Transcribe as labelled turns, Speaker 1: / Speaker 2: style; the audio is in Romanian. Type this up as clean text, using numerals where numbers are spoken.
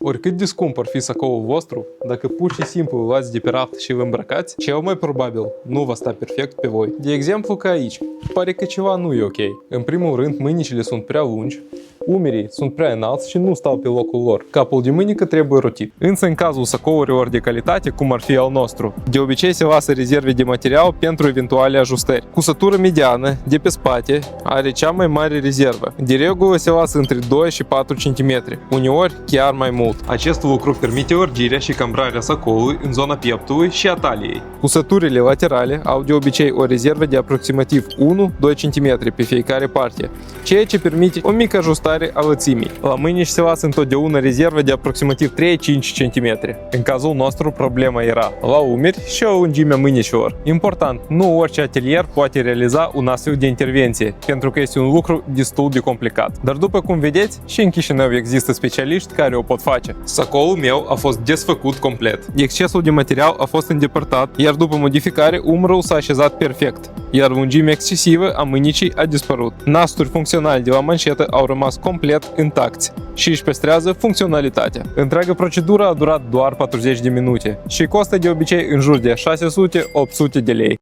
Speaker 1: Oricât de scump ar fi sacoul vostru, dacă pur și simplu îl luați de pe raft și îl îmbrăcați, cel mai probabil nu va sta perfect pe voi. De exemplu ca aici, pare că ceva nu e ok. În primul rând, mâinile sunt prea lungi, umerii sunt prea înalți și nu stau pe locul lor. Capul de mâinică trebuie rotit. Însă în cazul sacourilor de calitate, cum ar fi al nostru, de obicei se lasă rezerve de material pentru eventuale ajustări. Cusătură mediană, de pe spate, are cea mai mare rezervă. De regulă se lasă între 2 și 4 cm, uneori chiar mai mult. Acest lucru permite lărgirea și cambrarea sacoului în zona pieptului și a taliei. Cusăturile laterale au de obicei o rezervă de aproximativ 1-2 cm pe fiecare parte, ceea ce permite o mică ajustare a lățimii. La mâini se lasă întotdeauna rezervă de aproximativ 3-5 cm. În cazul nostru, problema era la umeri și la lungimea mâinilor. Important, nu orice atelier poate realiza un astfel de intervenție, pentru că este un lucru destul de complicat. Dar după cum vedeți, și în Chișinău există specialiști care o pot face. Sacoul meu a fost desfăcut complet. Excesul de material a fost îndepărtat, iar după modificare, umărul s-a așezat perfect, iar lungimea excesivă a mânicii a dispărut. Nasturi funcționali de la manșetă au rămas complet intacți și își păstrează funcționalitatea. Întreaga procedură a durat doar 40 de minute și costă de obicei în jur de 600-800 de lei.